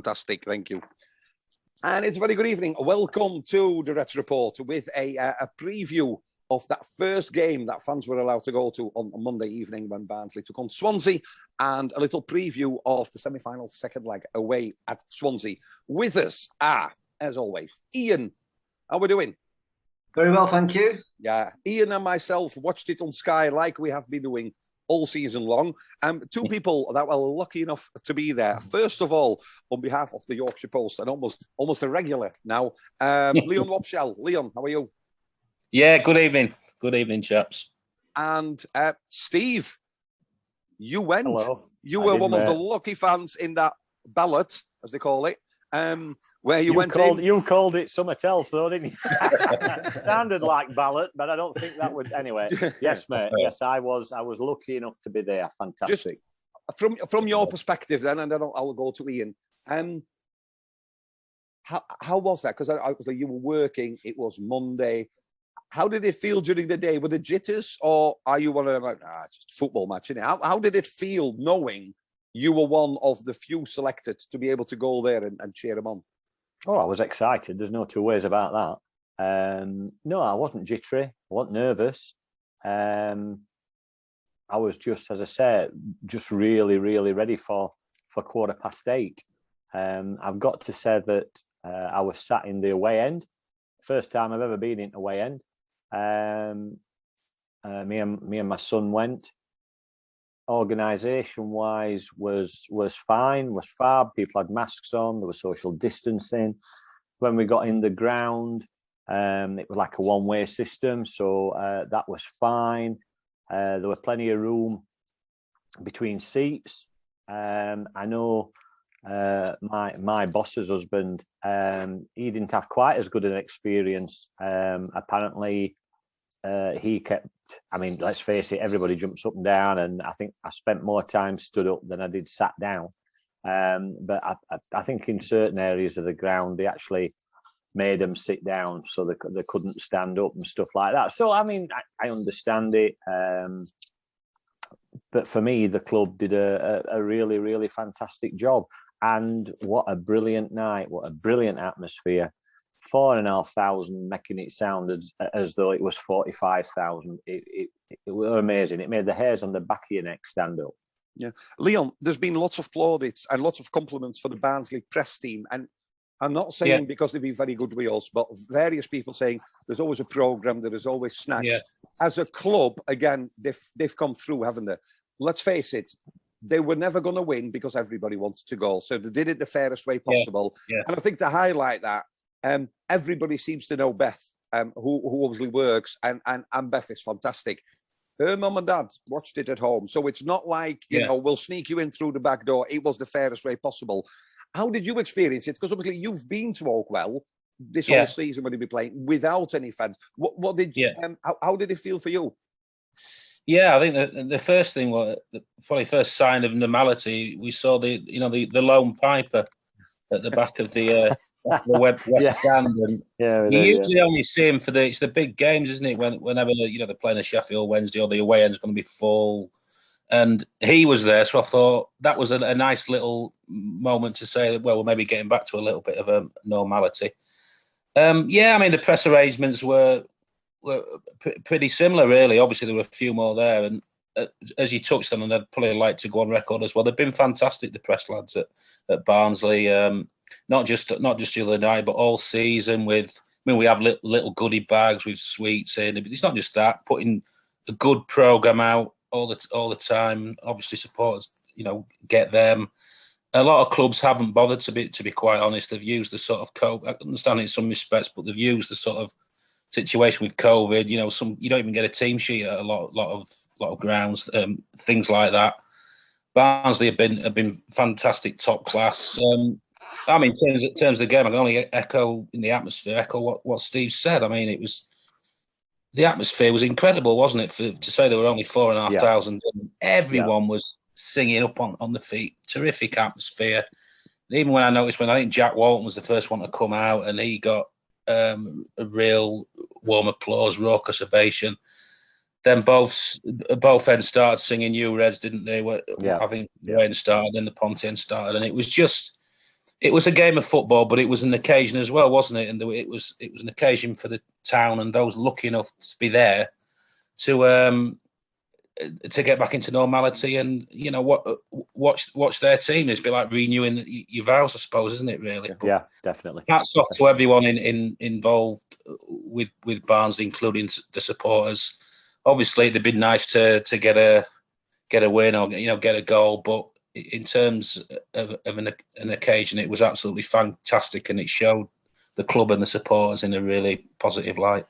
Fantastic, thank you. And it's a very good evening. Welcome to the Reds Report with a preview of that first game that fans were allowed to go to on Monday evening when Barnsley took on Swansea, and a little preview of the semi-final second leg away at Swansea. With us are, as always, Ian. How are we doing? Very well, thank you. Yeah, Ian and myself watched it on Sky like we have been doing all season long. Two people that were lucky enough to be there. First of all, on behalf of the Yorkshire Post, and almost a regular now, Leon Wopshall. Leon, how are you? Yeah, good evening. Good evening, chaps. And Steve, you went. Hello. You were one of the lucky fans in that ballot, as they call it, where you went in. You called it something else, though, didn't you? Sounded like ballot, but I don't think that would. Anyway, yes, mate. Yes, I was lucky enough to be there. Fantastic. Just from your perspective, then, and then I'll go to Ian. How was that? Because I was like, you were working. It was Monday. How did it feel during the day? Were the jitters, or are you one of them like, it's just a football match, isn't it? How did it feel knowing you were one of the few selected to be able to go there and cheer them on? Oh, I was excited. There's no two ways about that. No, I wasn't jittery. I wasn't nervous. I was just, as I said, just really, really ready for 8:15. I've got to say that I was sat in the away end. First time I've ever been in away end. Me and my son went. Organisation-wise was fine, was fab. People had masks on. There was social distancing. When we got in the ground, it was like a one-way system, so that was fine. There was plenty of room between seats. I know my boss's husband, he didn't have quite as good an experience. Apparently, he kept, I mean, let's face it, everybody jumps up and down, and I think I spent more time stood up than I did sat down. But I think in certain areas of the ground, they actually made them sit down so they couldn't stand up and stuff like that. So, I mean, I understand it. But for me, the club did a really, really fantastic job. And what a brilliant night, what a brilliant atmosphere. 4,500 making it sound as though it was 45,000. It was amazing. It made the hairs on the back of your neck stand up. Yeah. Leon, there's been lots of plaudits and lots of compliments for the Barnsley press team. And I'm not saying because they've been very good with us, but various people saying there's always a programme, there is always snacks. Yeah. As a club, again, they've come through, haven't they? Let's face it, they were never going to win because everybody wanted to go. So they did it the fairest way possible. Yeah. And I think to highlight that, everybody seems to know Beth, who obviously works, and Beth is fantastic. Her mum and dad watched it at home. So it's not like, you know, we'll sneak you in through the back door. It was the fairest way possible. How did you experience it? Because obviously you've been to Oakwell this whole season when you've been playing without any fans. What did you, how did it feel for you? Yeah, I think the first thing was probably first sign of normality. We saw the lone piper at the back of the West Stand, and you usually only see him for it's the big games, isn't it? Whenever they're playing a Sheffield Wednesday or the away end's going to be full, and he was there, so I thought that was a nice little moment to say, well, we're maybe getting back to a little bit of a normality. I mean the press arrangements were pretty similar, really. Obviously, there were a few more there, and as you touched on, and I'd probably like to go on record as well, they've been fantastic, the press lads at Barnsley. Not just the other night, but all season. We have little goodie bags with sweets in. But it's not just that. Putting a good program out all the time. Obviously, supporters, get them. A lot of clubs haven't bothered to be quite honest. They've used the sort of I understand it in some respects, but they've used the sort of situation with COVID. You don't even get a team sheet at a lot of grounds, things like that. Barnsley have been fantastic, top class. I mean, in terms of the game, I can only echo what Steve said. I mean, the atmosphere was incredible, wasn't it? To say there were only 4,500, and everyone was singing up on the feet. Terrific atmosphere. And even when I think Jack Walton was the first one to come out, and he got a real warm applause, raucous ovation. Then both ends started singing "You Reds," didn't they? I think the end started, then the Ponte end started, and it was just It was a game of football, but it was an occasion as well, wasn't it? And it was an occasion for the town and those lucky enough to be there to get back into normality and watch their team. It's a bit like renewing your vows, I suppose, isn't it? Really? Yeah, definitely. Hats off to everyone involved with Barnsley, including the supporters. Obviously, it'd been nice to get a win or get a goal, but in terms of an occasion, it was absolutely fantastic, and it showed the club and the supporters in a really positive light.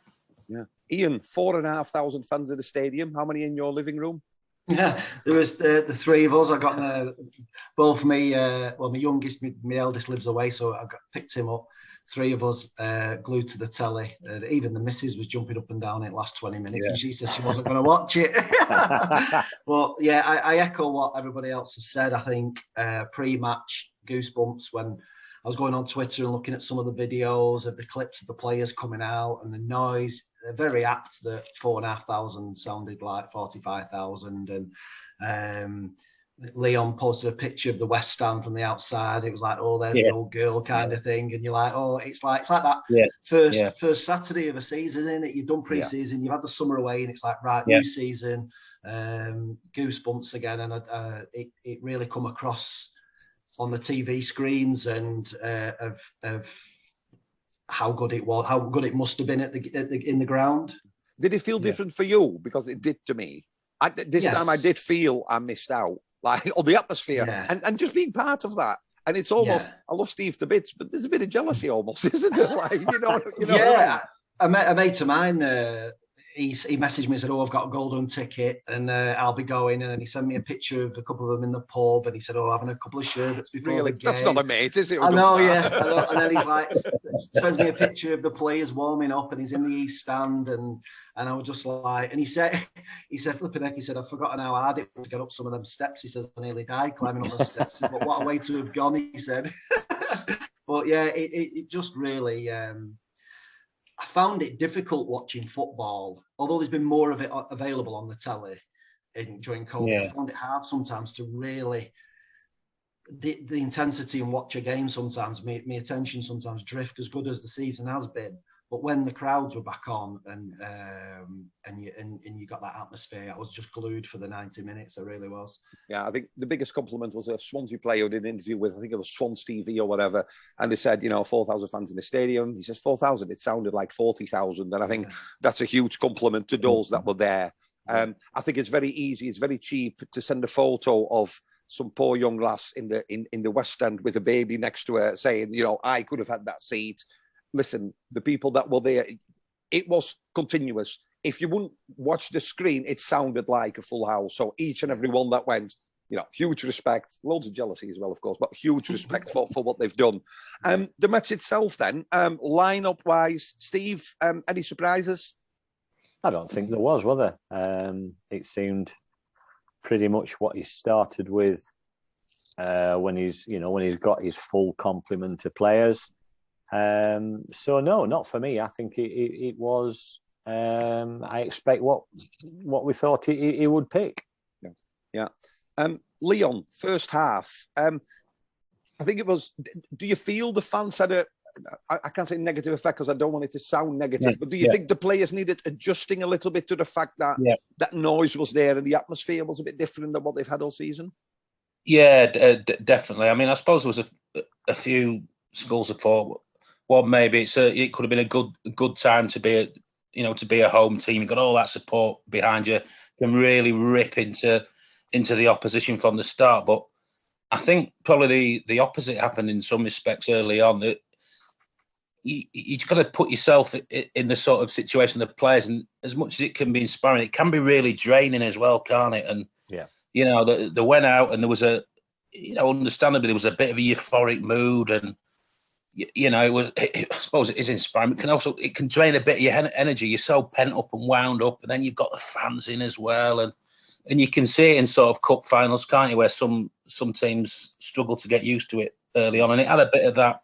Yeah, Ian, 4,500 fans at the stadium. How many in your living room? Yeah, there was the three of us. I got both me. My youngest, my eldest lives away, so I picked him up. Three of us glued to the telly. Even the missus was jumping up and down in the last 20 minutes, and she said she wasn't going to watch it. But yeah, I echo what everybody else has said. I think pre-match goosebumps when I was going on Twitter and looking at some of the videos of the clips of the players coming out and the noise. They're very apt that 4,500 sounded like 45,000. And Leon posted a picture of the West Stand from the outside. It was like, oh, there's the old girl kind of thing. And you're like, oh, it's like that first Saturday of a season, isn't it? You've done pre-season, you've had the summer away, and it's like, right, new season, goosebumps again. And it really come across on the TV screens and of how good it was, how good it must have been in the ground. Did it feel different for you? Because it did to me. This time I did feel I missed out, like on the atmosphere and just being part of that. And it's almost, I love Steve to bits, but there's a bit of jealousy almost, isn't it? Like, you know what I mean? A mate of mine, he messaged me and said, oh, I've got a golden ticket and I'll be going. And then he sent me a picture of a couple of them in the pub and he said, oh, having a couple of sherbets before the game. That's not a mate, is it? I know. And then he's like, sends me a picture of the players warming up and he's in the East Stand and I was just like, and he said, flipping heck, he said, I've forgotten how hard it was to get up some of them steps. He says, I nearly died climbing up those steps. But what a way to have gone, he said. But yeah, it just really... I found it difficult watching football, although there's been more of it available on the telly during COVID. I found it hard sometimes to really the intensity and watch a game. Sometimes my attention sometimes drift as good as the season has been. But when the crowds were back on and you got that atmosphere, I was just glued for the 90 minutes. I really was. Yeah, I think the biggest compliment was a Swansea player who did an interview with, I think it was Swans TV or whatever, and they said, 4,000 fans in the stadium. He says 4,000. It sounded like 40,000, and I think that's a huge compliment to those that were there. I think it's very easy, it's very cheap to send a photo of some poor young lass in the West End with a baby next to her, saying, I could have had that seat. Listen, the people that were there, it was continuous. If you wouldn't watch the screen, it sounded like a full house. So each and every one that went, huge respect, loads of jealousy as well, of course, but huge respect for what they've done. The match itself then, line-up-wise, Steve, any surprises? I don't think there was there? It seemed pretty much what he started with when he's got his full complement of players. So no, not for me. I think it was. I expect what we thought he would pick. Yeah. Leon, first half. I think it was. Do you feel the fans had I can't say negative effect because I don't want it to sound negative, but do you think the players needed adjusting a little bit to the fact that that noise was there and the atmosphere was a bit different than what they've had all season? Yeah, definitely. I mean, I suppose there was a few schools of thought. Well, maybe it could have been a good time to be a home team. You've got all that support behind you, can really rip into the opposition from the start. But I think probably the opposite happened in some respects early on. That you've got to put yourself in the sort of situation of the players, and as much as it can be inspiring, it can be really draining as well, can't it? And they went out, and there was understandably there was a bit of a euphoric mood, and I suppose it is inspiring. It can drain a bit of your energy. You're so pent up and wound up, and then you've got the fans in as well, and you can see it in sort of cup finals, can't you? Where some teams struggle to get used to it early on, and it had a bit of that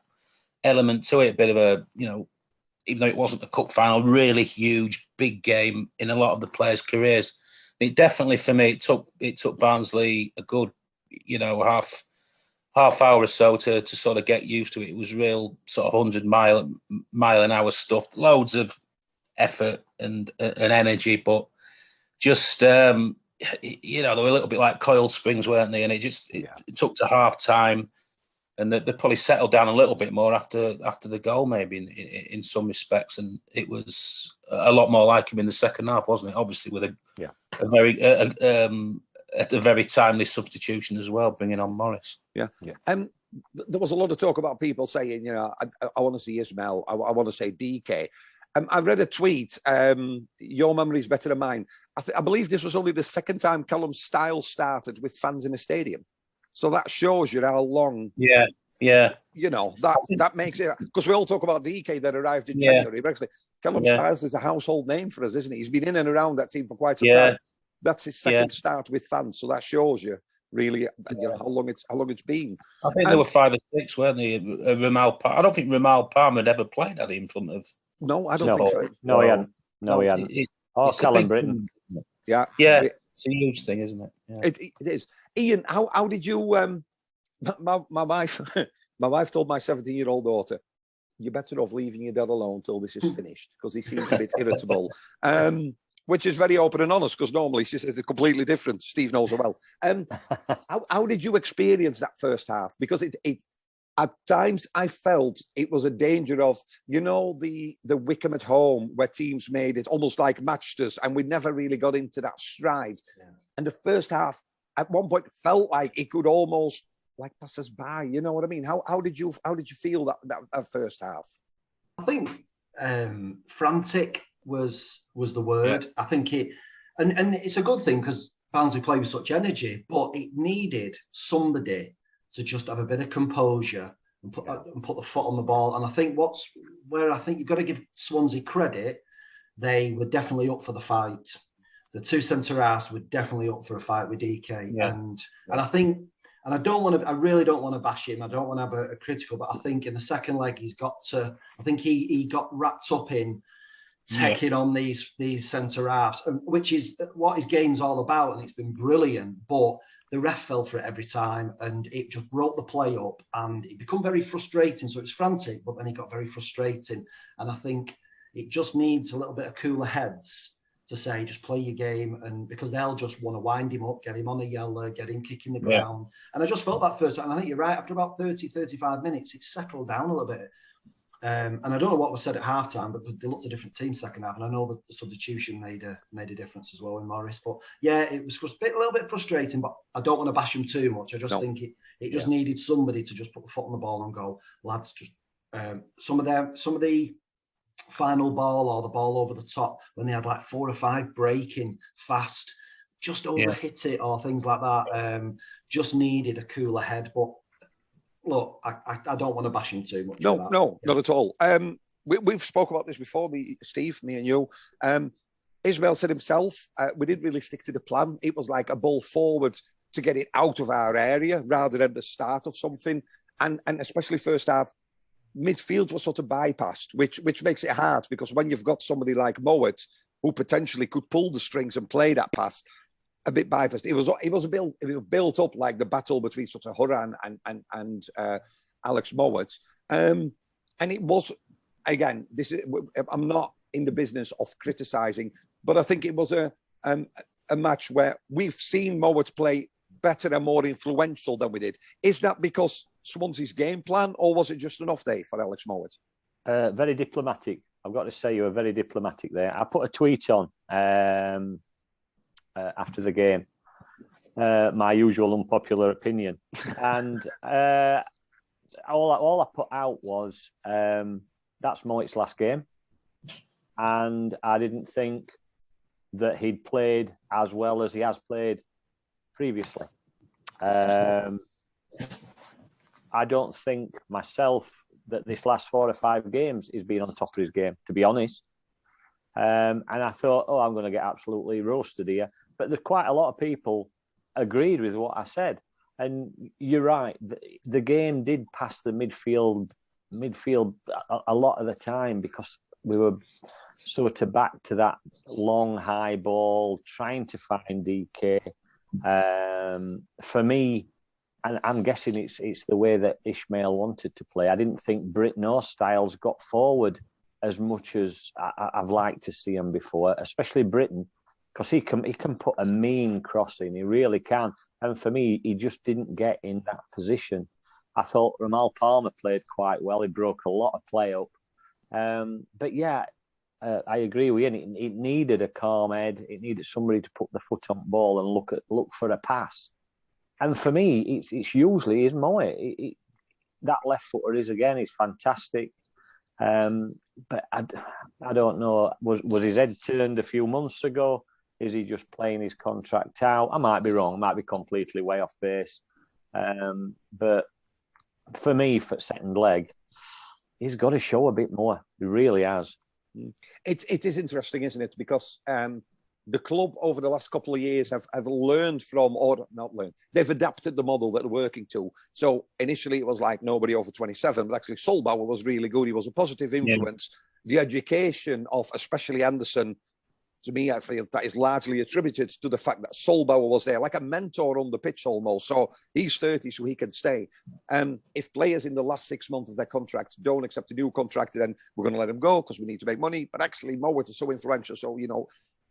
element to it, a bit of a even though it wasn't a cup final, really huge, big game in a lot of the players' careers. It definitely, for me, it took Barnsley a good, half hour or so to sort of get used to it. It was real sort of 100 mile an hour stuff, loads of effort and energy, but just they were a little bit like coil springs, weren't they? And it took to half time, and they probably settled down a little bit more after the goal, maybe in some respects, and it was a lot more like him in the second half, wasn't it? Obviously with a very timely substitution as well, bringing on Morris. Yeah. There was a lot of talk about people saying, I want to see Ismail, I want to say DK. I read a tweet, your memory is better than mine. I believe this was only the second time Callum's style started with fans in a stadium. So that shows you how long. Yeah. That makes it, because we all talk about DK that arrived in January. But actually, Callum Styles is a household name for us, isn't he? He's been in and around that team for quite some time. That's his second start with fans. So that shows you really how long it's been. I think there were 5 or 6, weren't they? I don't think Ramal Palmer had ever played at it in front of. No, I don't think so. No, he hadn't. No, he hadn't. Callum Britton. Yeah. It's a huge thing, isn't it? Yeah. It is. Ian, how did you? My wife told my 17-year-old daughter, "You're better off leaving your dad alone till this is finished," because he seems a bit irritable. Which is very open and honest, because normally she says it's completely different. Steve knows her well. How did you experience that first half? Because it at times I felt it was a danger of, the Wickham at home, where teams made it almost like matched us, and we never really got into that stride. Yeah. And the first half, at one point, felt like it could almost like pass us by. You know what I mean? How did you feel that first half? I think frantic was the word. Yeah. I think and it's a good thing, because Barnsley play with such energy, but it needed somebody to just have a bit of composure and put the foot on the ball. And I think where I think you've got to give Swansea credit, they were definitely up for the fight. The 2 centre-halves were definitely up for a fight with DK. Yeah. And I think, and I really don't want to bash him. I don't want to have a critical, but I think in the second leg, he got wrapped up in taking on these centre-halves, which is what his game's all about. And it's been brilliant, but the ref fell for it every time, and it just broke the play up, and it became very frustrating. So it was frantic, but then it got very frustrating. And I think it just needs a little bit of cooler heads to say, just play your game, and because they'll just want to wind him up, get him on a yellow, get him kicking the ground. And I just felt that first time. And I think you're right, after about 35 minutes, it settled down a little bit. And I don't know what was said at halftime, but they looked a different team second half. And I know that the substitution made a difference as well in Morris. But yeah, it was a little bit frustrating, but I don't want to bash him too much. I just think it just needed somebody to just put the foot on the ball and go, lads, just some of the final ball or the ball over the top, when they had like 4 or 5 breaking fast, just overhit it or things like that. Just needed a cooler head. But look, I don't want to bash him too much. No, not at all. We've spoke about this before, Steve, me and you. Ismail said himself, we didn't really stick to the plan. It was like a ball forward to get it out of our area rather than the start of something. And especially first half, midfield was sort of bypassed, which makes it hard, because when you've got somebody like Mowat who potentially could pull the strings and play that pass, a bit bypassed. It was built up like the battle between sort of Horan and Alex Mowat, and it was, again, I'm not in the business of criticising, but I think it was a match where we've seen Mowat play better and more influential than we did. Is that because Swansea's game plan, or was it just an off day for Alex Mowat? Very diplomatic. I've got to say, you were very diplomatic there. I put a tweet on after the game, my usual unpopular opinion, and all I put out was that's Mowat's last game, and I didn't think that he'd played as well as he has played previously. I don't think myself that this last 4 or 5 games he's been on top of his game, to be honest. And I thought, I'm going to get absolutely roasted here. But there's quite a lot of people agreed with what I said. And you're right, the game did pass the midfield a lot of the time, because we were sort of back to that long high ball, trying to find DK. For me, and I'm guessing it's the way that Ishmael wanted to play. I didn't think Britton or Styles got forward as much as I've liked to see him before, especially Britton, because he can put a mean cross in. He really can. And for me, he just didn't get in that position. I thought Ramal Palmer played quite well. He broke a lot of play up. But yeah, I agree with you. It needed a calm head. It needed somebody to put the foot on the ball and look for a pass. And for me, it's usually is Moy. That left footer is fantastic. But I don't know. Was his head turned a few months ago? Is he just playing his contract out? I might be wrong. I might be completely way off base. But for me, for second leg, he's got to show a bit more. He really has. It is interesting, isn't it? Because the club over the last couple of years have learned from, or not learned, they've adapted the model that they're working to. So initially it was like nobody over 27, but actually Solbauer was really good. He was a positive influence. Yeah. The education of especially Anderson, to me, I feel that is largely attributed to the fact that Solbauer was there, like a mentor on the pitch almost. So he's 30, so he can stay. If players in the last 6 months of their contract don't accept a new contract, then we're going to let them go because we need to make money. But actually, Mowat is so influential. So,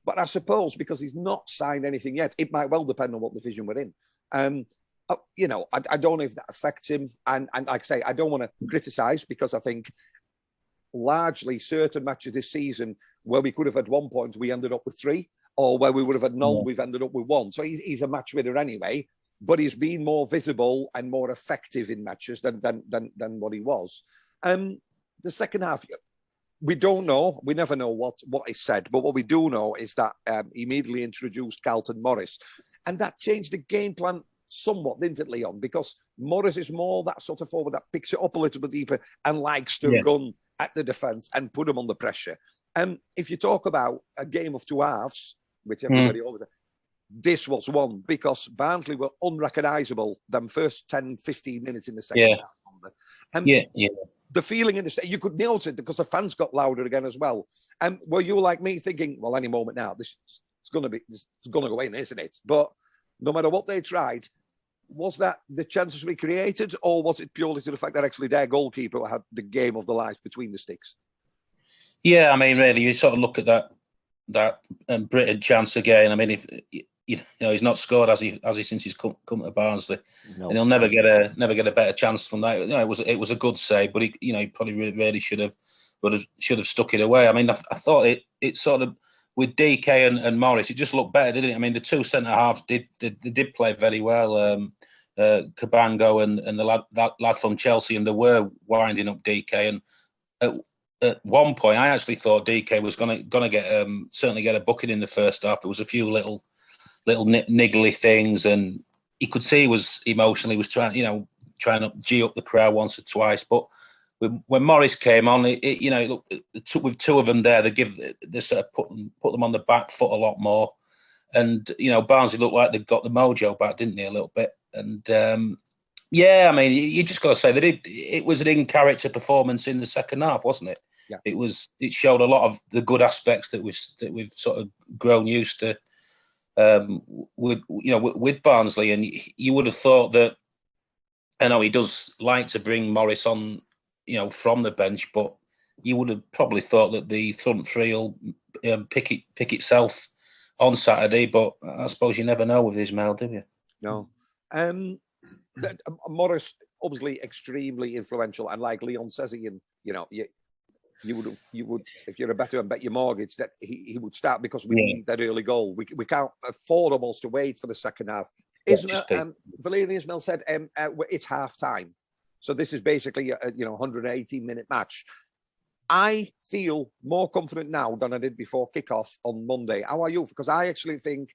but I suppose because he's not signed anything yet, it might well depend on what division we're in. I don't know if that affects him. And like I say, I don't want to criticise because I think largely certain matches this season where we could have had 1 point, we ended up with 3, or where we would have had none, we've ended up with 1. So he's a match winner anyway, but he's been more visible and more effective in matches than what he was. The second half, we don't know. We never know what is said, but what we do know is that he immediately introduced Carlton Morris, and that changed the game plan somewhat, didn't it, Leon? Because Morris is more that sort of forward that picks it up a little bit deeper and likes to run at the defence and put them under pressure. If you talk about a game of 2 halves, which everybody always says, this was one because Barnsley were unrecognisable them first 10, 15 minutes in the second half. The feeling in the state, you could notice it because the fans got louder again as well. Were you like me thinking, well, any moment now, it's going to go in, isn't it? But no matter what they tried, was that the chances we created, or was it purely to the fact that actually their goalkeeper had the game of the lives between the sticks? Yeah, I mean, really, you sort of look at that Britain chance again. I mean, if he's not scored has he since he's come to Barnsley, and he'll never get a better chance from that. It was a good save, but he probably really should have stuck it away. I memean, I thought it sort of with DK and Morris, it just looked better, didn't it? I mean, the 2 centre halves did play very well. Cabango and the lad from Chelsea, and they were winding up DK. And at one point, I actually thought DK was gonna get certainly get a booking in the first half. There was a few little niggly things, and you could see he was emotionally trying to G up the crowd once or twice. But when Morris came on, with 2 of them there, they sort of put them on the back foot a lot more. And Barnsley looked like they got the mojo back, didn't they, a little bit? And I mean, you just got to say that it was an in-character performance in the second half, wasn't it? Yeah. It showed a lot of the good aspects that we've sort of grown used to with Barnsley. And you would have thought that, I know he does like to bring Morris on, from the bench, but you would have probably thought that the front three will pick itself on Saturday. But I suppose you never know with Ismail, do you? No. Morris obviously extremely influential, and like Leon says, Ian, you would if you're a better and bet your mortgage that he would start because we need that early goal. We can't afford almost to wait for the second half. Valerian Ismail said it's half time, so this is basically a 118-minute match. I feel more confident now than I did before kickoff on Monday. How are you? Because I actually think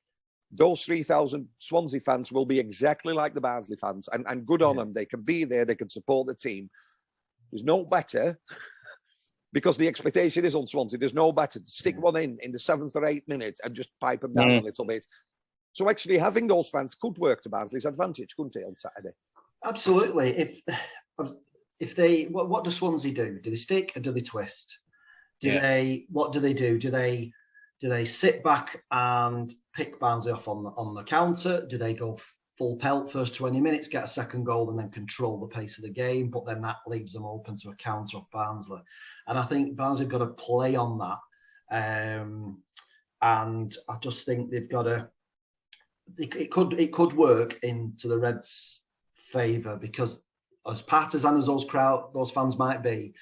those 3,000 Swansea fans will be exactly like the Barnsley fans, and good on them. They can be there, they can support the team. There's no better, because the expectation is on Swansea, there's no better to stick one in the 7th or 8th minute and just pipe them down a little bit. So actually having those fans could work to Barnsley's advantage, couldn't it, on Saturday? Absolutely. If they, what do Swansea do? Do they stick or do they twist? What do they do? Do they sit back and pick Barnsley off on the counter? Do they go full pelt first 20 minutes, get a second goal, and then control the pace of the game. But then that leaves them open to a counter off Barnsley. And I think Barnsley have got to play on that. And I just think they've got to. It could work into the Reds' favour, because as partisan as those fans might be,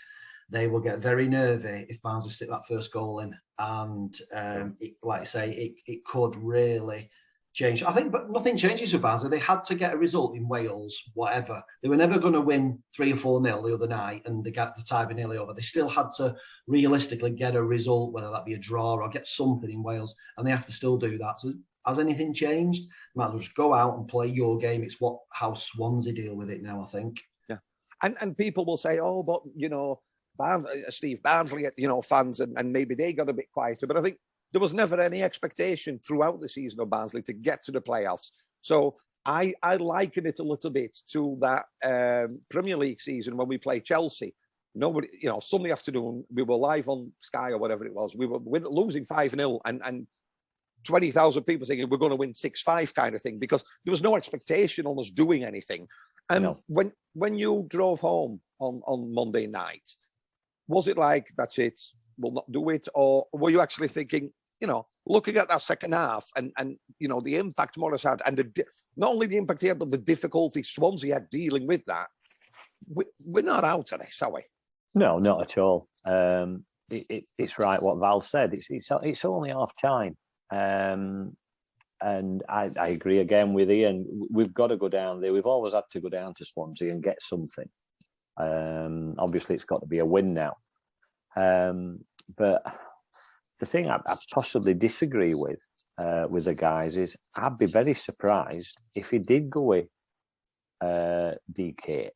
they will get very nervy if Barnsley stick that first goal in, and like I say, it could really change. I think, but nothing changes with Barnsley. They had to get a result in Wales, whatever. They were never going to win 3 or 4-0 the other night, and they got the tie be nearly over. They still had to realistically get a result, whether that be a draw or get something in Wales, and they have to still do that. So has anything changed? You might as well just go out and play your game. It's how Swansea deal with it now, I think. Yeah, and people will say, oh, but Steve Barnsley, fans, and maybe they got a bit quieter. But I think there was never any expectation throughout the season of Barnsley to get to the playoffs. So I liken it a little bit to that Premier League season when we played Chelsea. Nobody, Sunday afternoon, we were live on Sky or whatever it was. We were losing 5-0 and 20,000 people thinking we're going to win 6-5 kind of thing, because there was no expectation on us doing anything. And No. when you drove home on Monday night, was it like, that's it, we'll not do it? Or were you actually thinking, looking at that second half and the impact Morris had, and not only the impact he had, but the difficulty Swansea had dealing with that, we're not out of this, are we? No, not at all. It's right what Val said. It's only half time. And I agree again with Ian. We've got to go down there. We've always had to go down to Swansea and get something. Obviously, it's got to be a win now. But the thing I possibly disagree with the guys is, I'd be very surprised if he did go with DK.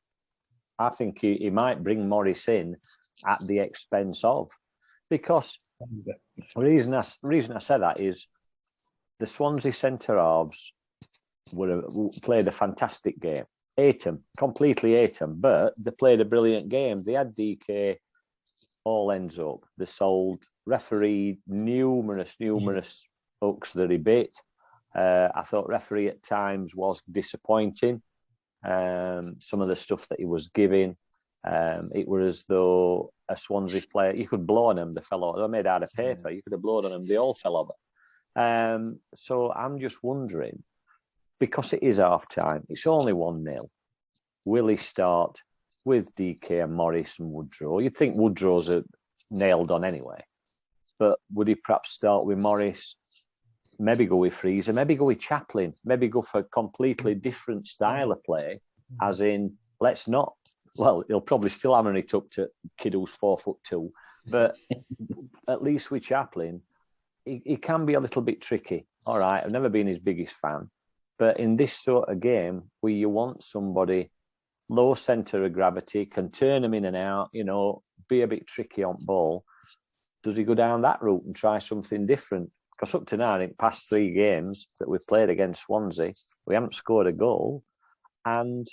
I think he might bring Morris in at the expense of, because the reason I said that is the Swansea centre halves played a fantastic game. Completely ate them, but they played a brilliant game. They had DK all ends up. They sold referee numerous hooks that he bit. I thought referee at times was disappointing. Some of the stuff that he was giving, it was as though a Swansea player, you could blow on them, they fell over. They were made out of paper. You could have blown on them, they all fell over. So I'm just wondering, because it is half time, it's only 1-0. Will he start with DK and Morris and Woodrow? You'd think Woodrow's nailed on anyway, but would he perhaps start with Morris? Maybe go with Freezer, maybe go with Chaplin, maybe go for a completely different style of play, as in, let's not. Well, he'll probably still hammer it up to kid who's 4'2", but at least with Chaplin, he can be a little bit tricky. All right, I've never been his biggest fan, but in this sort of game where you want somebody low centre of gravity, can turn them in and out, be a bit tricky on ball, does he go down that route and try something different? Because up to now, in the past 3 games that we've played against Swansea, we haven't scored a goal. And,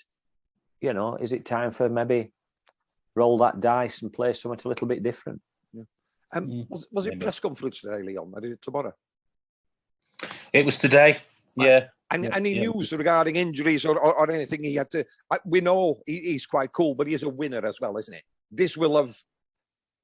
is it time for maybe roll that dice and play something a little bit different? Yeah. Was it press conference today, Leon? Or is it tomorrow? It was today, yeah. And any news regarding injuries or anything he had to... we know he's quite cool, but he's a winner as well, isn't it? This will have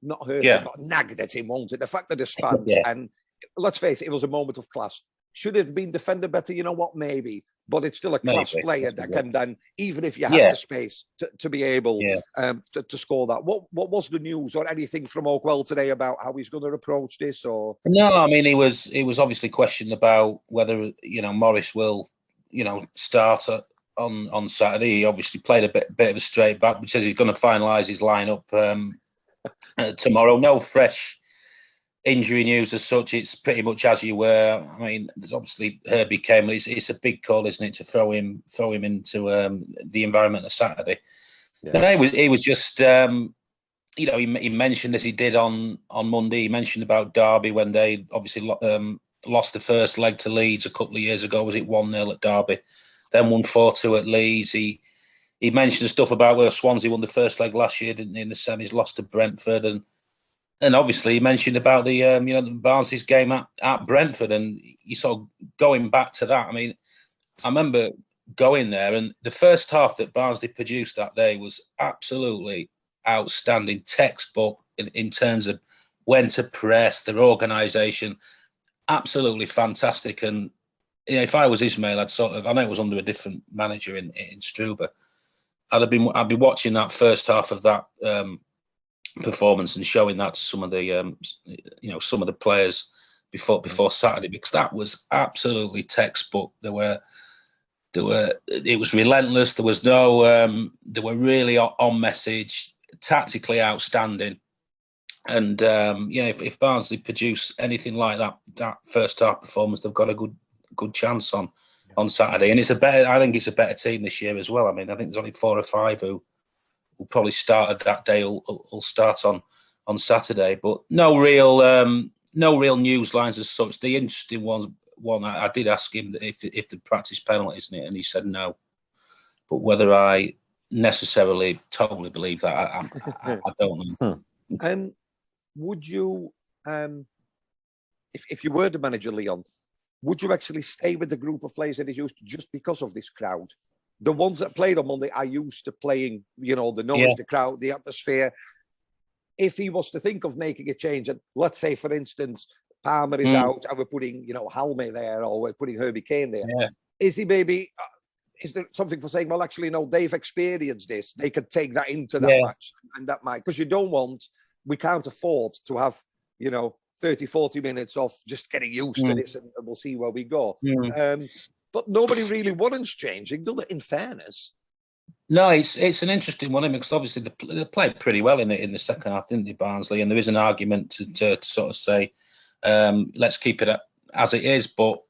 not hurt him, but nagged at him, won't it? The fact that there's fans and... Let's face it, it was a moment of class. Should it have been defended better? You know what? Maybe. But it's still a class player that can then, even if you have the space to be able to score that. What was the news or anything from Oakwell today about how he's going to approach this? Or no, I mean, he was obviously questioned about whether Morris will start on Saturday. He obviously played a bit of a straight back, which says he's going to finalise his lineup tomorrow. No fresh injury news as such. It's pretty much as you were. I mean, there's obviously Herbie Campbell. It's a big call, isn't it, to throw him into the environment on Saturday. Yeah. He was just, he mentioned, as he did on Monday, he mentioned about Derby when they obviously lost the first leg to Leeds a couple of years ago. Was it 1-0 at Derby? Then won 4-2 at Leeds. He mentioned stuff about where Swansea won the first leg last year, didn't he, in the semis, lost to Brentford, and obviously he mentioned about the the Barnsley's game at Brentford, and you sort of going back to that. I mean, I remember going there. And the first half that Barnsley produced that day was absolutely outstanding, textbook in terms of when to press, their organisation, absolutely fantastic. And if I was Ismail, I know it was under a different manager in Struber, I'd be watching that first half of that performance and showing that to some of the some of the players before Saturday, because that was absolutely textbook. It was relentless. There was no they were really on message, tactically outstanding. And if Barnsley produce anything like that first half performance, they've got a good chance on Saturday. And I think it's a better team this year as well. I mean, I think there's only 4 or 5 who will probably started that day will start on Saturday. But no real news lines as such. The interesting one I did ask him if the practice penalty, isn't it, and he said no. But whether I necessarily totally believe that, I don't know. Would you, if you were the manager, Leon, would you actually stay with the group of players that is used just because of this crowd? The ones that played on Monday are used to playing, the noise, the crowd, the atmosphere. If he was to think of making a change, and let's say, for instance, Palmer is out and we're putting, Halme there, or we're putting Herbie Kane there, is he maybe... is there something for saying, well, actually, no, they've experienced this. They could take that into that match, and that might... Because we can't afford to have, 30, 40 minutes of just getting used to this, and we'll see where we go. But nobody really warrants changing, do they, in fairness? No, it's an interesting one, because obviously they played pretty well in the second half, didn't they, Barnsley? And there is an argument to sort of say, let's keep it as it is. But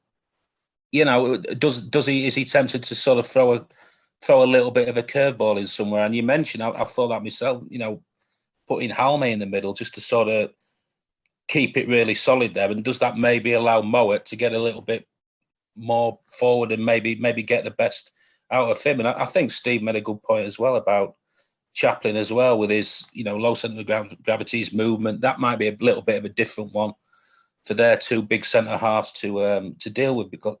is he tempted to sort of throw a little bit of a curveball in somewhere? And you mentioned, I've thought that myself, putting Halme in the middle just to sort of keep it really solid there. And does that maybe allow Mowat to get a little bit more forward and maybe get the best out of him? And I think Steve made a good point as well about Chaplin as well, with his low centre of gravity's movement. That might be a little bit of a different one for their 2 big centre halves to deal with, because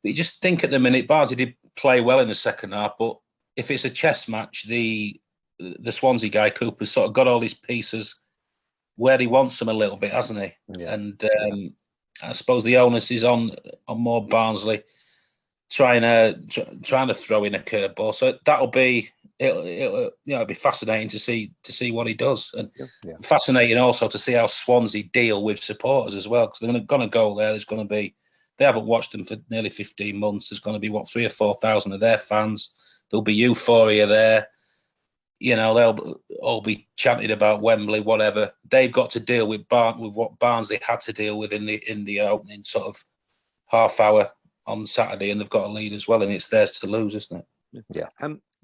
you just think at the minute Barnsley did play well in the second half, but if it's a chess match, the Swansea guy Cooper's sort of got all his pieces where he wants them a little bit, hasn't he? Yeah. And I suppose the onus is on more Barnsley trying to throw in a curveball. So it'll be fascinating to see what he does, and fascinating also to see how Swansea deal with supporters as well, because they're going to go there. There's going to be, they haven't watched them for nearly 15 months. There's going to be 3,000 or 4,000 of their fans. There'll be euphoria there. They'll all be chanting about Wembley, whatever. They've got to deal with what Barnsley had to deal with in the opening sort of half hour on Saturday, and they've got a lead as well, and it's theirs to lose, isn't it? Yeah.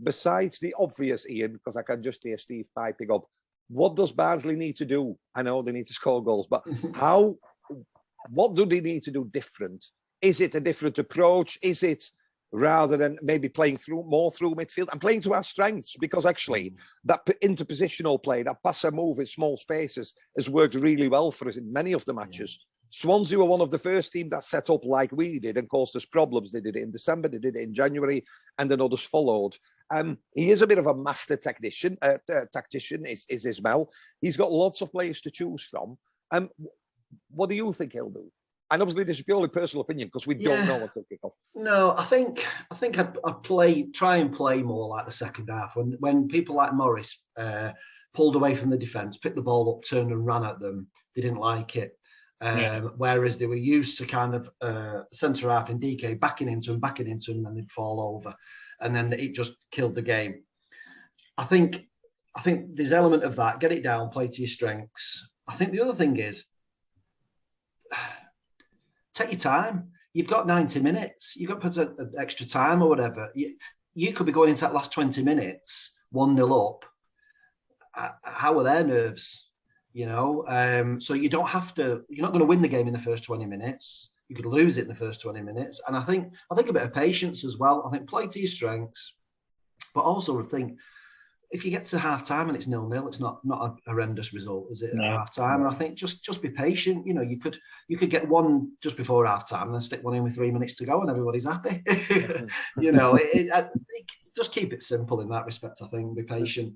Besides the obvious, Ian, because I can just hear Steve piping up, what does Barnsley need to do? I know they need to score goals, but what do they need to do different? Is it a different approach? Is it rather than maybe playing more through midfield and playing to our strengths? Because actually that interpositional play, that pass and move in small spaces has worked really well for us in many of the matches. Swansea were one of the first teams that set up like we did and caused us problems. They did it in December, they did it in January, and then others followed. He is a bit of a master tactician, is Ismail. He's got lots of players to choose from. What do you think he'll do? And obviously, this is purely personal opinion because we don't know what's to kick off. No, I think I'd try and play more like the second half. When people like Morris pulled away from the defence, picked the ball up, turned and ran at them, they didn't like it. Whereas they were used to kind of centre half in DK backing into them, and they'd fall over, and then it just killed the game. I think there's an element of that. Get it down, play to your strengths. I think the other thing is, take your time. You've got 90 minutes. You've got to put an extra time or whatever. You could be going into that last 20 minutes 1-0 up. How are their nerves? So you don't have to. You're not going to win the game in the first 20 minutes. You could lose it in the first 20 minutes. And I think a bit of patience as well. I think play to your strengths, but also I think if you get to half time and it's 0-0, it's not a horrendous result, is it? No. At half time, and I think just be patient. You know, you could get one just before half time and then stick one in with 3 minutes to go, and everybody's happy. You know, just keep it simple in that respect. I think be patient.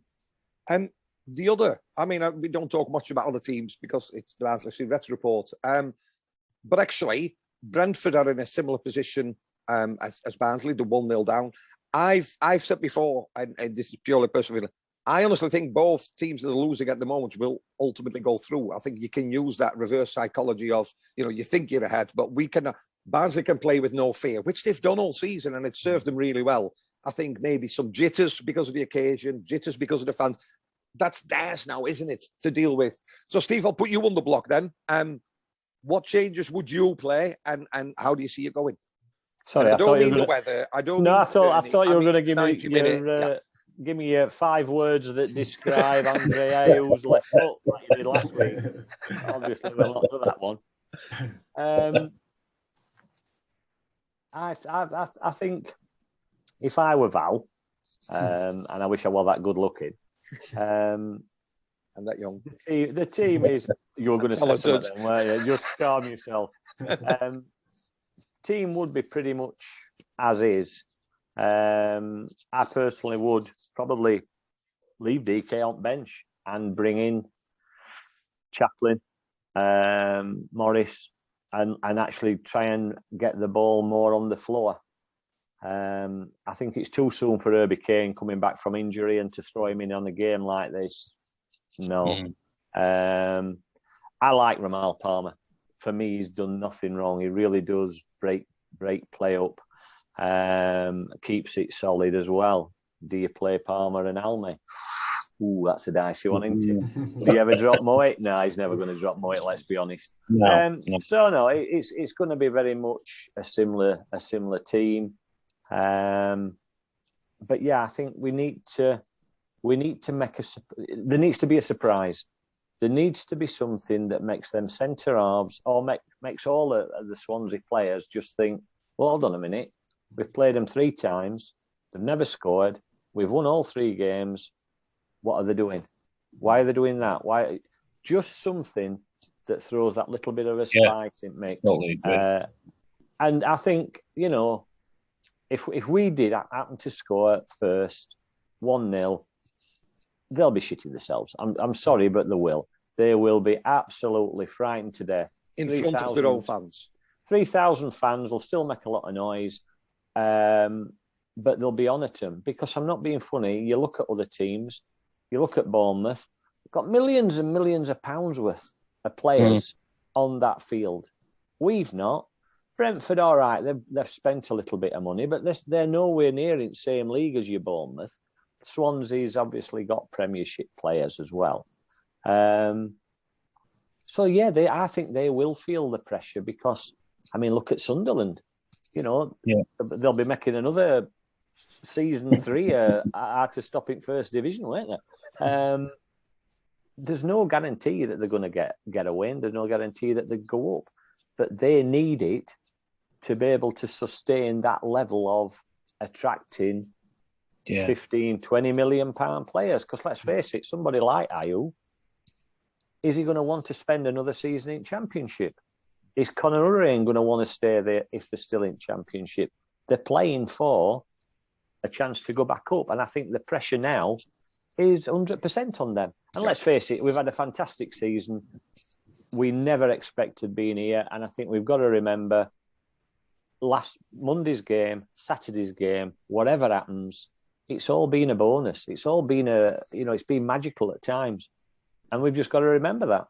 The other, I mean, we don't talk much about other teams because it's the Barnsley Reds report. But actually, Brentford are in a similar position as Barnsley, the 1-0 down. I've said before, and this is purely personal, I honestly think both teams that are losing at the moment will ultimately go through. I think you can use that reverse psychology of, you know, you think you're ahead, but Barnsley can play with no fear, which they've done all season, and it served them really well. I think maybe some jitters because of the occasion, jitters because of the fans. That's theirs now, isn't it, to deal with? So, Steve, I'll put you on the block then. What changes would you play, and how do you see it going? Sorry, I don't mean the weather. I don't. No, I thought you were going to give me 5 words that describe Andre Ayew's left foot like you did last week. Obviously, we're not for that one. I think if I were Val, and I wish I were that good looking, and that young, the team is. You're going to say something, weren't you? Just calm yourself. Team would be pretty much as is. I personally would probably leave DK on bench and bring in Chaplin, Morris, and actually try and get the ball more on the floor. I think it's too soon for Herbie Kane coming back from injury and to throw him in on a game like this. No. I like Ramal Palmer. For me, he's done nothing wrong. He really does break play up. Keeps it solid as well. Do you play Palmer and Almy? Ooh, that's a dicey one, isn't it? Do you ever drop Moit? No, he's never going to drop Moit, let's be honest. No. So no, it's going to be very much a similar team. But yeah, I think we need to make there needs to be a surprise. There needs to be something that makes them centre halves or makes all the Swansea players just think, well, hold on a minute. We've played them 3 times. They've never scored. We've won all 3 games. What are they doing? Why are they doing that? Why? Just something that throws that little bit of a spice it makes. Totally and I think, you know, if we did happen to score first 1-0, they'll be shitting themselves. I'm sorry, but they will. They will be absolutely frightened to death. In front of their own fans. 3,000 fans will still make a lot of noise, but they'll be on at them. Because I'm not being funny. You look at other teams. You look at Bournemouth. They've got millions and millions of pounds worth of players on that field. We've not. Brentford, all right, they've spent a little bit of money, but they're nowhere near in the same league as your Bournemouth. Swansea's obviously got Premiership players as well. So yeah, I think they will feel the pressure because, I mean, look at Sunderland. You know, they'll be making another season 3 after stopping First Division, won't they? There's no guarantee that they're going to get a win. There's no guarantee that they go up, but they need it to be able to sustain that level of attracting 15, 20 million pound players. Because let's face it, somebody like Ayew, is he going to want to spend another season in Championship? Is Conor Urrain going to want to stay there if they're still in Championship? They're playing for a chance to go back up. And I think the pressure now is 100% on them. And let's face it, we've had a fantastic season. We never expected being here. And I think we've got to remember last Monday's game, Saturday's game, whatever happens, it's all been a bonus. It's all been it's been magical at times. And we've just got to remember that.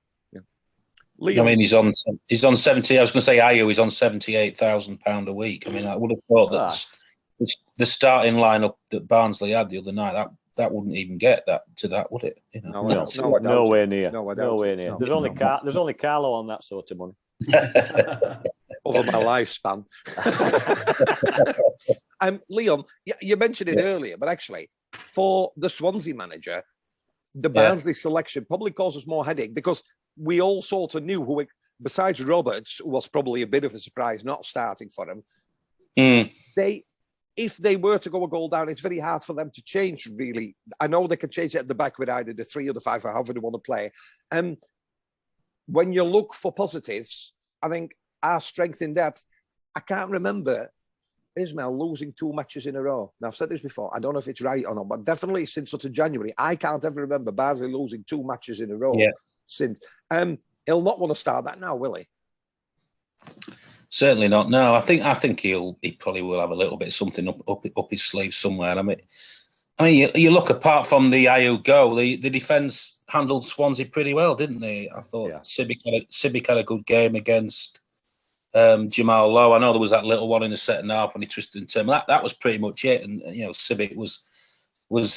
I mean, he's on 70. I was going to say Ayew is on £78,000 a week. I mean, I would have thought that the starting lineup that Barnsley had the other night that wouldn't even get to that, would it? You know? Nowhere near. Nowhere near. There's only Carlo on that sort of money. Over my lifespan. Leon, you mentioned it earlier, but actually, for the Swansea manager, the Barnsley selection probably causes more headache because we all sort of knew who, besides Roberts, who was probably a bit of a surprise not starting for him. if they were to go a goal down, it's very hard for them to change, really. I know they can change it at the back with either the 3 or the 5 or however they want to play. When you look for positives, I think our strength in depth, I can't remember Ismail losing 2 matches in a row. Now, I've said this before. I don't know if it's right or not, but definitely since sort of January, I can't ever remember Barnsley losing 2 matches in a row. Yeah. Since he'll not want to start that now, will he? Certainly not. No, I think he probably will have a little bit of something up his sleeve somewhere. I mean, you look apart from the Ayew goal, the defence handled Swansea pretty well, didn't they? I thought Sibbick had a good game against Jamal Lowe. I know there was that little one in the second half when he twisted and turned. That was pretty much it. And Sibbick was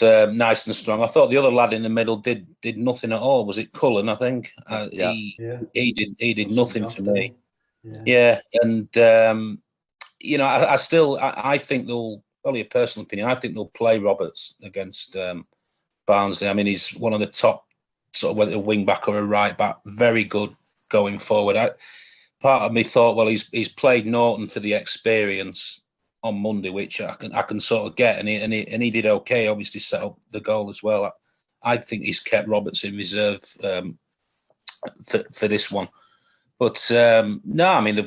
nice and strong. I thought the other lad in the middle did nothing at all. Was it Cullen? I think he did nothing for me. Yeah, and I think they'll, probably a personal opinion, I think they'll play Roberts against Barnsley. I mean, he's one of the top, sort of whether a wing back or a right back, very good going forward. Part of me thought, well, he's played Norton for the experience on Monday, which I can sort of get, and he did okay. Obviously, set up the goal as well. I think he's kept Roberts in reserve for this one. But no, I mean they've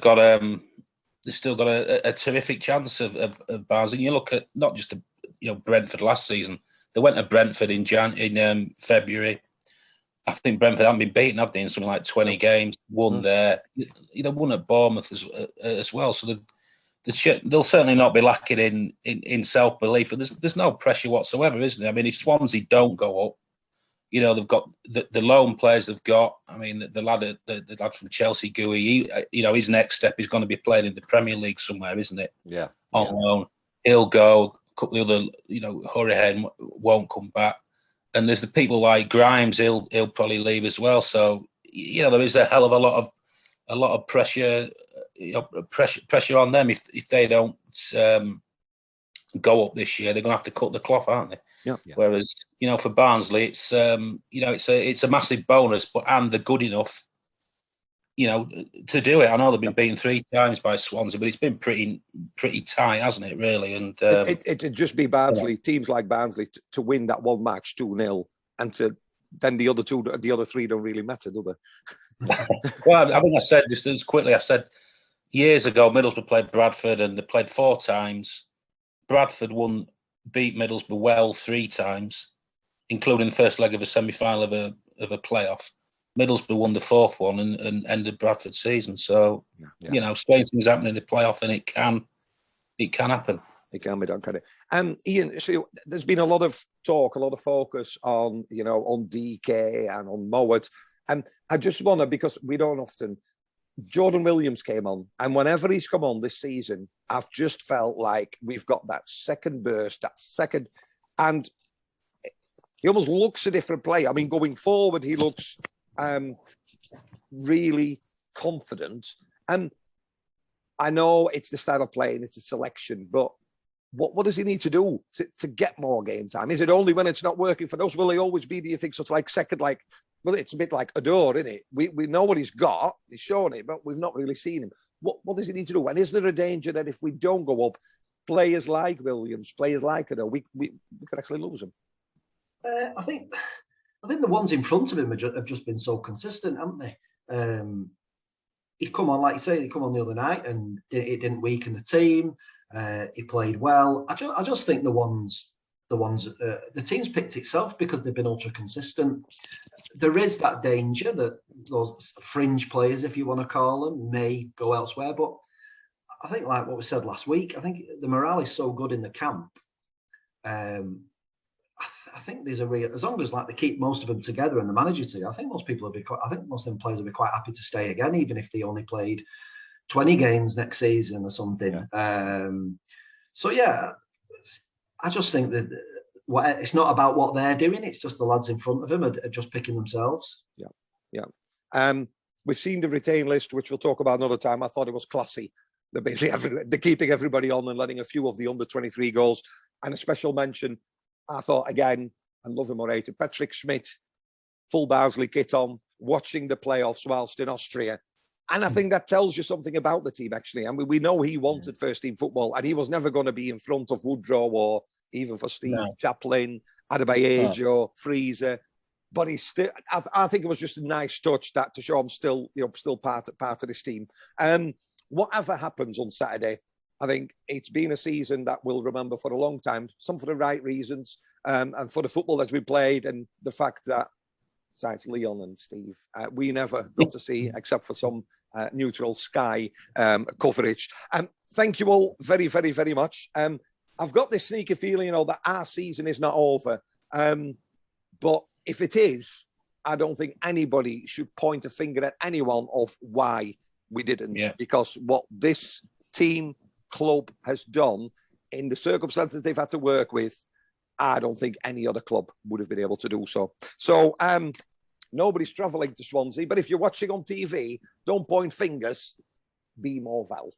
still got a terrific chance of Barnsley. You look at not just Brentford last season. They went to Brentford in February. I think Brentford haven't been beaten, have they, in something like 20 games. Won there. They won at Bournemouth as well. So they'll certainly not be lacking in self belief. And there's no pressure whatsoever, isn't there? I mean, if Swansea don't go up, they've got the loan players they've got. I mean, the lad from Chelsea, Gui, his next step is going to be playing in the Premier League somewhere, isn't it? Yeah. On loan. He'll go. A couple of the other, Hurricane won't come back. And there's the people like Grimes, he'll probably leave as well. So, there is a hell of a lot of pressure, pressure on them if they don't go up this year. They're going to have to cut the cloth, aren't they? Yeah. Whereas, for Barnsley, it's it's a massive bonus, and they're good enough, to do it. I know they've been beaten 3 times by Swansea, but it's been pretty tight, hasn't it? Really, and it'd just be Barnsley, teams like Barnsley, to win that one match 2-0, and then the other 3 don't really matter, do they? Well, I think I said just as quickly. I said years ago, Middlesbrough played Bradford, and they played 4 times. Bradford beat Middlesbrough well 3 times, including the first leg of a semi-final of a playoff. Middlesbrough won the 4th one and ended Bradford's season. So, strange things happen in the playoff, and it can happen. It can be done, can it? Ian, so there's been a lot of talk, a lot of focus on DK and on Mowat. And I just wonder, because we don't often, Jordan Williams came on, and whenever he's come on this season, I've just felt like we've got that second burst, and he almost looks a different player. I mean, going forward, he looks really confident. And I know it's the style of playing, it's a selection, but what does he need to do to get more game time? Is it only when it's not working for those? Will he always be, do you think, sort of like second, like, well, it's a bit like Adore, isn't it? We know what he's got, he's shown it, but we've not really seen him. What does he need to do? And is there a danger that if we don't go up, players like Williams, players like Adore, we could actually lose them? I think the ones in front of him have just been so consistent, haven't they? He'd come on, like you say, he come on the other night, and it didn't weaken the team. He played well. I just think the team's picked itself because they've been ultra consistent. There is that danger that those fringe players, if you want to call them, may go elsewhere. But I think, like what we said last week, I think the morale is so good in the camp. I think there's as long as they keep most of them together and the manager together, I think most people most of them players will be quite happy to stay again, even if they only played 20 games next season or something. Yeah. So yeah, I just think that it's not about what they're doing; it's just the lads in front of them are just picking themselves. Yeah. We've seen the retain list, which we'll talk about another time. I thought it was classy. They're keeping everybody on and letting a few of the under 23 goals, and a special mention. I thought, again, and love him or hate it, Patrick Schmidt, full Barnsley kit on, watching the playoffs whilst in Austria. And I think that tells you something about the team, actually. I mean, we know he wanted first team football, and he was never going to be in front of Woodrow or even for Steve Chaplin, Adebayo, Freezer. But he's still. I think it was just a nice touch that to show I'm still, still part of this team. Whatever happens on Saturday, I think it's been a season that we'll remember for a long time. Some for the right reasons, and for the football that we played, and the fact that, besides Leon and Steve, we never got to see, except for some neutral Sky coverage. Thank you all very, very, very much. I've got this sneaky feeling, that our season is not over. But if it is, I don't think anybody should point a finger at anyone of why we didn't. Yeah. Because what this team, club has done in the circumstances they've had to work with, I don't think any other club would have been able to do so. So nobody's travelling to Swansea, but if you're watching on TV, don't point fingers, be more Val.